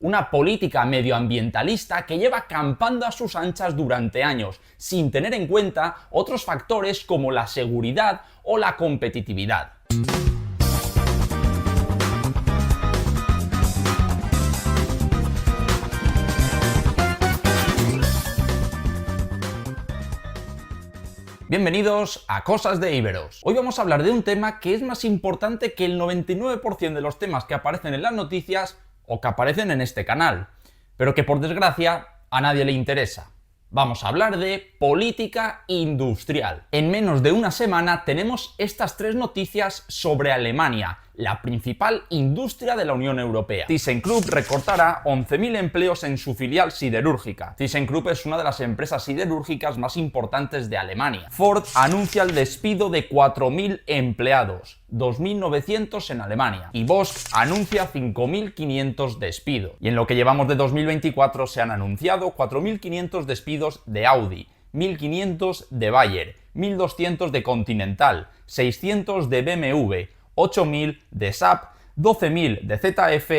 una política medioambientalista que lleva campando a sus anchas durante años, sin tener en cuenta otros factores como la seguridad o la competitividad. Bienvenidos a Cosas de Íberos. Hoy vamos a hablar de un tema que es más importante que el 99% de los temas que aparecen en las noticias o que aparecen en este canal, pero que por desgracia a nadie le interesa. Vamos a hablar de política industrial. En menos de una semana tenemos estas tres noticias sobre Alemania, la principal industria de la Unión Europea. ThyssenKrupp recortará 11.000 empleos en su filial siderúrgica. ThyssenKrupp es una de las empresas siderúrgicas más importantes de Alemania. Ford anuncia el despido de 4.000 empleados, 2.900 en Alemania. Y Bosch anuncia 5.500 despidos. Y en lo que llevamos de 2024 se han anunciado 4.500 despidos de Audi, 1.500 de Bayer, 1.200 de Continental, 600 de BMW, 8.000 de SAP, 12.000 de ZF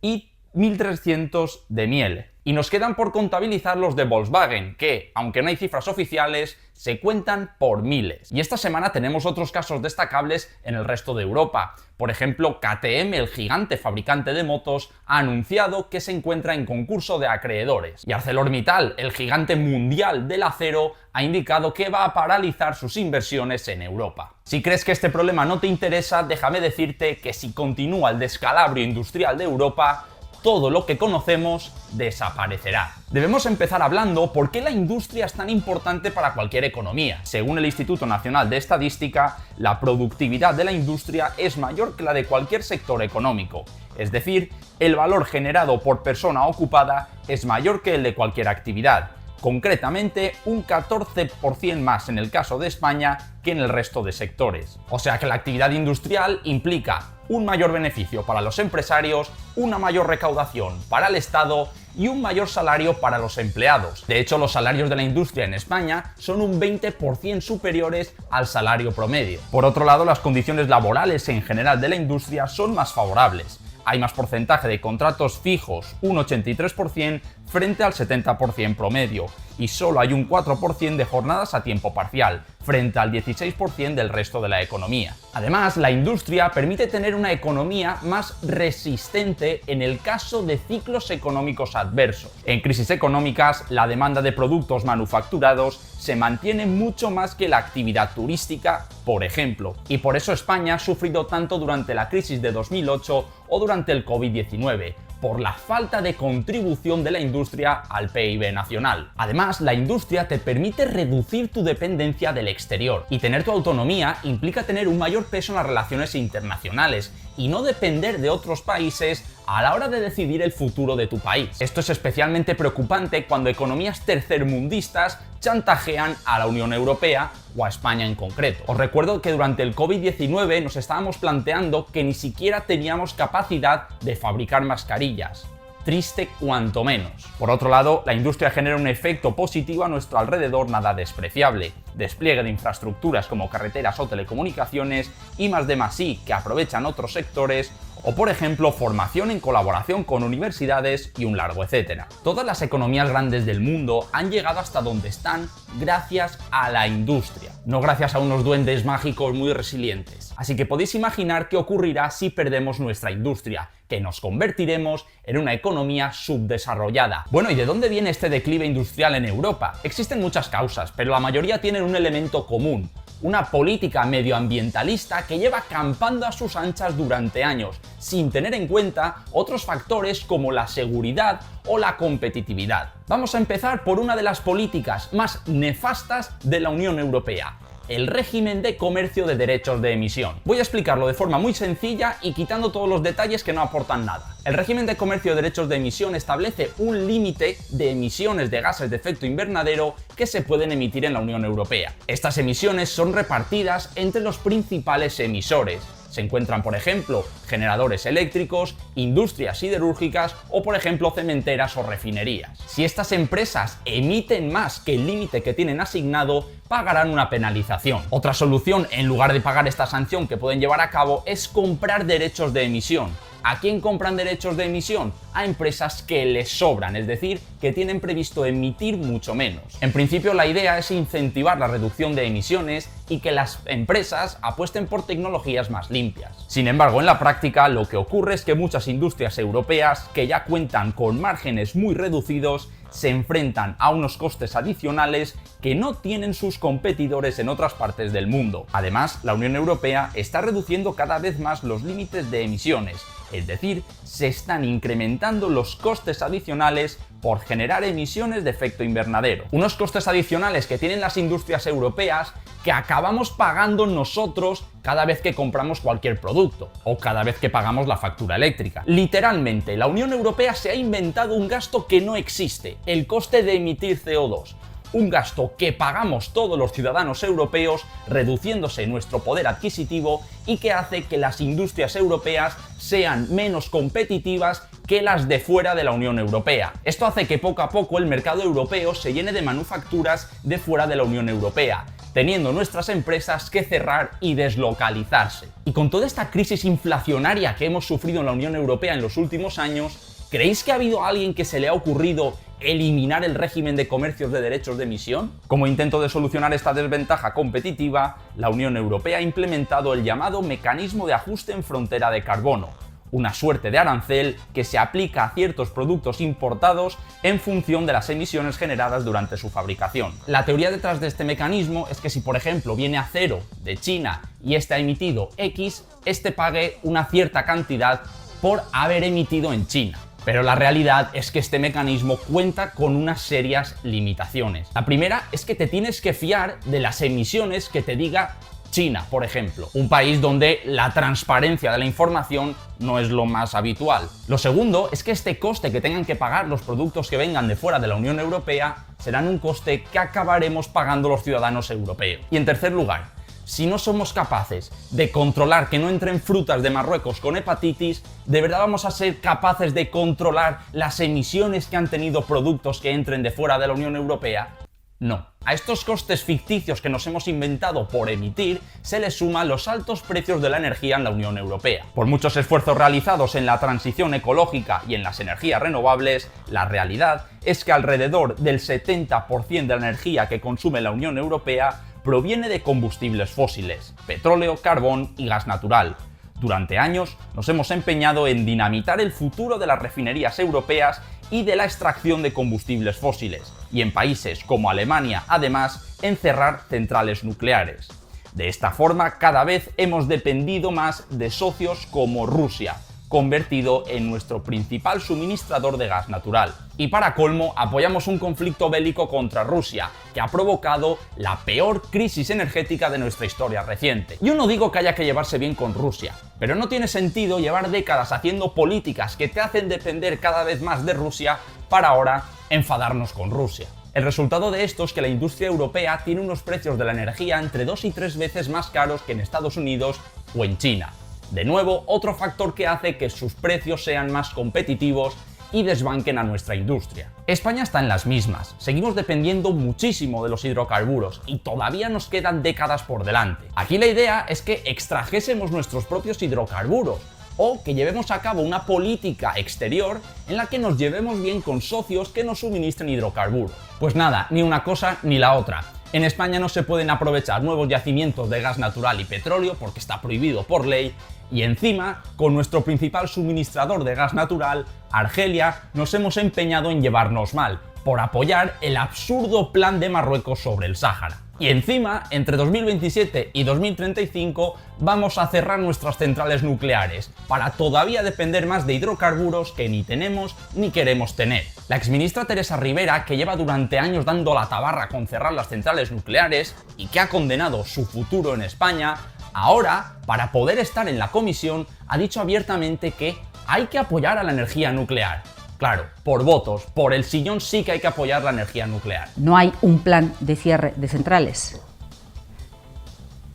y 1.300 de Miele. Y nos quedan por contabilizar los de Volkswagen, que, aunque no hay cifras oficiales, se cuentan por miles. Y esta semana tenemos otros casos destacables en el resto de Europa. Por ejemplo, KTM, el gigante fabricante de motos, ha anunciado que se encuentra en concurso de acreedores. Y ArcelorMittal, el gigante mundial del acero, ha indicado que va a paralizar sus inversiones en Europa. Si crees que este problema no te interesa, déjame decirte que si continúa el descalabro industrial de Europa, todo lo que conocemos desaparecerá. Debemos empezar hablando por qué la industria es tan importante para cualquier economía. Según el Instituto Nacional de Estadística, la productividad de la industria es mayor que la de cualquier sector económico. Es decir, el valor generado por persona ocupada es mayor que el de cualquier actividad. Concretamente, un 14% más en el caso de España que en el resto de sectores. O sea que la actividad industrial implica un mayor beneficio para los empresarios, una mayor recaudación para el Estado y un mayor salario para los empleados. De hecho, los salarios de la industria en España son un 20% superiores al salario promedio. Por otro lado, las condiciones laborales en general de la industria son más favorables. Hay más porcentaje de contratos fijos, un 83%, frente al 70% promedio, y solo hay un 4% de jornadas a tiempo parcial, frente al 16% del resto de la economía. Además, la industria permite tener una economía más resistente en el caso de ciclos económicos adversos. En crisis económicas, la demanda de productos manufacturados se mantiene mucho más que la actividad turística, por ejemplo, y por eso España ha sufrido tanto durante la crisis de 2008 o durante el COVID-19, por la falta de contribución de la industria al PIB nacional. Además, la industria te permite reducir tu dependencia del exterior, y tener tu autonomía implica tener un mayor peso en las relaciones internacionales y no depender de otros países a la hora de decidir el futuro de tu país. Esto es especialmente preocupante cuando economías tercermundistas chantajean a la Unión Europea o a España en concreto. Os recuerdo que durante el COVID-19 nos estábamos planteando que ni siquiera teníamos capacidad de fabricar mascarillas. Triste cuanto menos. Por otro lado, la industria genera un efecto positivo a nuestro alrededor nada despreciable. Despliegue de infraestructuras como carreteras o telecomunicaciones, I+D+I que aprovechan otros sectores, o por ejemplo formación en colaboración con universidades y un largo etcétera. Todas las economías grandes del mundo han llegado hasta donde están gracias a la industria, no gracias a unos duendes mágicos muy resilientes. Así que podéis imaginar qué ocurrirá si perdemos nuestra industria, que nos convertiremos en una economía subdesarrollada. Bueno, ¿y de dónde viene este declive industrial en Europa? Existen muchas causas, pero la mayoría tienen un elemento común: una política medioambientalista que lleva campando a sus anchas durante años, sin tener en cuenta otros factores como la seguridad o la competitividad. Vamos a empezar por una de las políticas más nefastas de la Unión Europea: el régimen de comercio de derechos de emisión. Voy a explicarlo de forma muy sencilla y quitando todos los detalles que no aportan nada. El régimen de comercio de derechos de emisión establece un límite de emisiones de gases de efecto invernadero que se pueden emitir en la Unión Europea. Estas emisiones son repartidas entre los principales emisores. Se encuentran, por ejemplo, generadores eléctricos, industrias siderúrgicas o, por ejemplo, cementeras o refinerías. Si estas empresas emiten más que el límite que tienen asignado, pagarán una penalización. Otra solución, en lugar de pagar esta sanción que pueden llevar a cabo, es comprar derechos de emisión. ¿A quién compran derechos de emisión? A empresas que les sobran, es decir, que tienen previsto emitir mucho menos. En principio, la idea es incentivar la reducción de emisiones y que las empresas apuesten por tecnologías más limpias. Sin embargo, en la práctica, lo que ocurre es que muchas industrias europeas, que ya cuentan con márgenes muy reducidos, se enfrentan a unos costes adicionales que no tienen sus competidores en otras partes del mundo. Además, la Unión Europea está reduciendo cada vez más los límites de emisiones, es decir, se están incrementando los costes adicionales por generar emisiones de efecto invernadero. Unos costes adicionales que tienen las industrias europeas que acabamos pagando nosotros cada vez que compramos cualquier producto o cada vez que pagamos la factura eléctrica. Literalmente, la Unión Europea se ha inventado un gasto que no existe, el coste de emitir CO2. Un gasto que pagamos todos los ciudadanos europeos, reduciéndose nuestro poder adquisitivo y que hace que las industrias europeas sean menos competitivas que las de fuera de la Unión Europea. Esto hace que poco a poco el mercado europeo se llene de manufacturas de fuera de la Unión Europea, teniendo nuestras empresas que cerrar y deslocalizarse. Y con toda esta crisis inflacionaria que hemos sufrido en la Unión Europea en los últimos años, ¿creéis que ha habido alguien que se le ha ocurrido eliminar el régimen de comercios de derechos de emisión? Como intento de solucionar esta desventaja competitiva, la Unión Europea ha implementado el llamado Mecanismo de Ajuste en Frontera de Carbono, una suerte de arancel que se aplica a ciertos productos importados en función de las emisiones generadas durante su fabricación. La teoría detrás de este mecanismo es que si, por ejemplo, viene acero de China y este ha emitido X, este pague una cierta cantidad por haber emitido en China. Pero la realidad es que este mecanismo cuenta con unas serias limitaciones. La primera es que te tienes que fiar de las emisiones que te diga China, por ejemplo, un país donde la transparencia de la información no es lo más habitual. Lo segundo es que este coste que tengan que pagar los productos que vengan de fuera de la Unión Europea serán un coste que acabaremos pagando los ciudadanos europeos. Y en tercer lugar, si no somos capaces de controlar que no entren frutas de Marruecos con hepatitis, ¿de verdad vamos a ser capaces de controlar las emisiones que han tenido productos que entren de fuera de la Unión Europea? No. A estos costes ficticios que nos hemos inventado por emitir, se les suman los altos precios de la energía en la Unión Europea. Por muchos esfuerzos realizados en la transición ecológica y en las energías renovables, la realidad es que alrededor del 70% de la energía que consume la Unión Europea proviene de combustibles fósiles, petróleo, carbón y gas natural. Durante años nos hemos empeñado en dinamitar el futuro de las refinerías europeas y de la extracción de combustibles fósiles, y en países como Alemania, además, en cerrar centrales nucleares. De esta forma, cada vez hemos dependido más de socios como Rusia, convertido en nuestro principal suministrador de gas natural. Y para colmo, apoyamos un conflicto bélico contra Rusia, que ha provocado la peor crisis energética de nuestra historia reciente. Yo no digo que haya que llevarse bien con Rusia, pero no tiene sentido llevar décadas haciendo políticas que te hacen depender cada vez más de Rusia para ahora enfadarnos con Rusia. El resultado de esto es que la industria europea tiene unos precios de la energía entre 2 y 3 veces más caros que en Estados Unidos o en China. De nuevo, otro factor que hace que sus precios sean más competitivos y desbanquen a nuestra industria. España está en las mismas, seguimos dependiendo muchísimo de los hidrocarburos y todavía nos quedan décadas por delante. Aquí la idea es que extrajésemos nuestros propios hidrocarburos o que llevemos a cabo una política exterior en la que nos llevemos bien con socios que nos suministren hidrocarburos. Pues nada, ni una cosa ni la otra. En España no se pueden aprovechar nuevos yacimientos de gas natural y petróleo porque está prohibido por ley, y encima, con nuestro principal suministrador de gas natural, Argelia, nos hemos empeñado en llevarnos mal, por apoyar el absurdo plan de Marruecos sobre el Sáhara. Y encima, entre 2027 y 2035 vamos a cerrar nuestras centrales nucleares, para todavía depender más de hidrocarburos que ni tenemos ni queremos tener. La exministra Teresa Rivera, que lleva durante años dando la tabarra con cerrar las centrales nucleares y que ha condenado su futuro en España, ahora, para poder estar en la comisión, ha dicho abiertamente que hay que apoyar a la energía nuclear. Claro, por votos, por el sillón sí que hay que apoyar la energía nuclear. No hay un plan de cierre de centrales,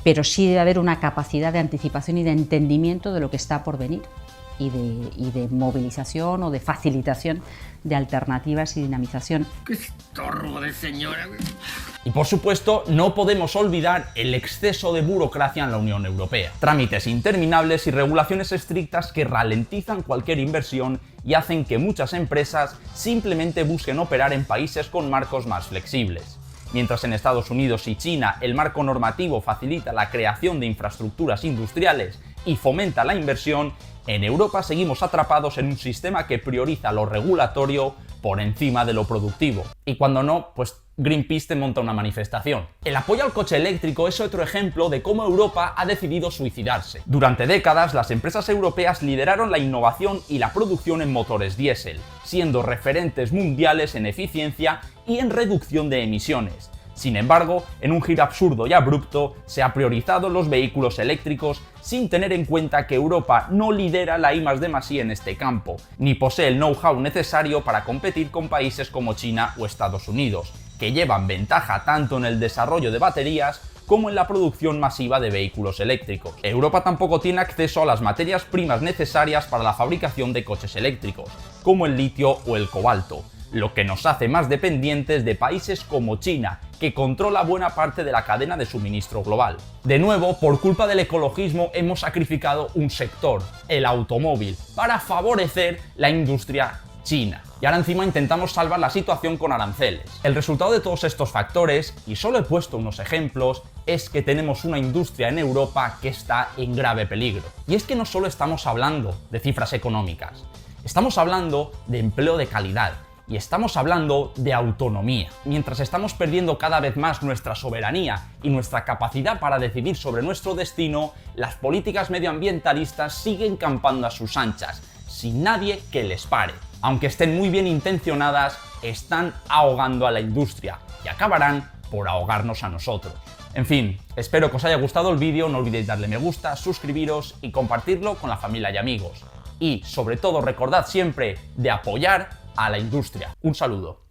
pero sí debe haber una capacidad de anticipación y de entendimiento de lo que está por venir y de movilización o de facilitación de alternativas y dinamización. ¡Qué estorbo de señora! Y por supuesto, no podemos olvidar el exceso de burocracia en la Unión Europea. Trámites interminables y regulaciones estrictas que ralentizan cualquier inversión y hacen que muchas empresas simplemente busquen operar en países con marcos más flexibles. Mientras en Estados Unidos y China el marco normativo facilita la creación de infraestructuras industriales y fomenta la inversión, en Europa seguimos atrapados en un sistema que prioriza lo regulatorio por encima de lo productivo. Y cuando no, pues Greenpeace te monta una manifestación. El apoyo al coche eléctrico es otro ejemplo de cómo Europa ha decidido suicidarse. Durante décadas, las empresas europeas lideraron la innovación y la producción en motores diésel, siendo referentes mundiales en eficiencia y en reducción de emisiones. Sin embargo, en un giro absurdo y abrupto, se ha priorizado los vehículos eléctricos sin tener en cuenta que Europa no lidera la I+D+I en este campo, ni posee el know-how necesario para competir con países como China o Estados Unidos, que llevan ventaja tanto en el desarrollo de baterías como en la producción masiva de vehículos eléctricos. Europa tampoco tiene acceso a las materias primas necesarias para la fabricación de coches eléctricos, como el litio o el cobalto, lo que nos hace más dependientes de países como China, que controla buena parte de la cadena de suministro global. De nuevo, por culpa del ecologismo hemos sacrificado un sector, el automóvil, para favorecer la industria china. Y ahora encima intentamos salvar la situación con aranceles. El resultado de todos estos factores, y solo he puesto unos ejemplos, es que tenemos una industria en Europa que está en grave peligro. Y es que no solo estamos hablando de cifras económicas, estamos hablando de empleo de calidad. Y estamos hablando de autonomía. Mientras estamos perdiendo cada vez más nuestra soberanía y nuestra capacidad para decidir sobre nuestro destino, las políticas medioambientalistas siguen campando a sus anchas, sin nadie que les pare. Aunque estén muy bien intencionadas, están ahogando a la industria y acabarán por ahogarnos a nosotros. En fin, espero que os haya gustado el vídeo, no olvidéis darle me gusta, suscribiros y compartirlo con la familia y amigos. Y sobre todo recordad siempre de apoyar a la industria. Un saludo.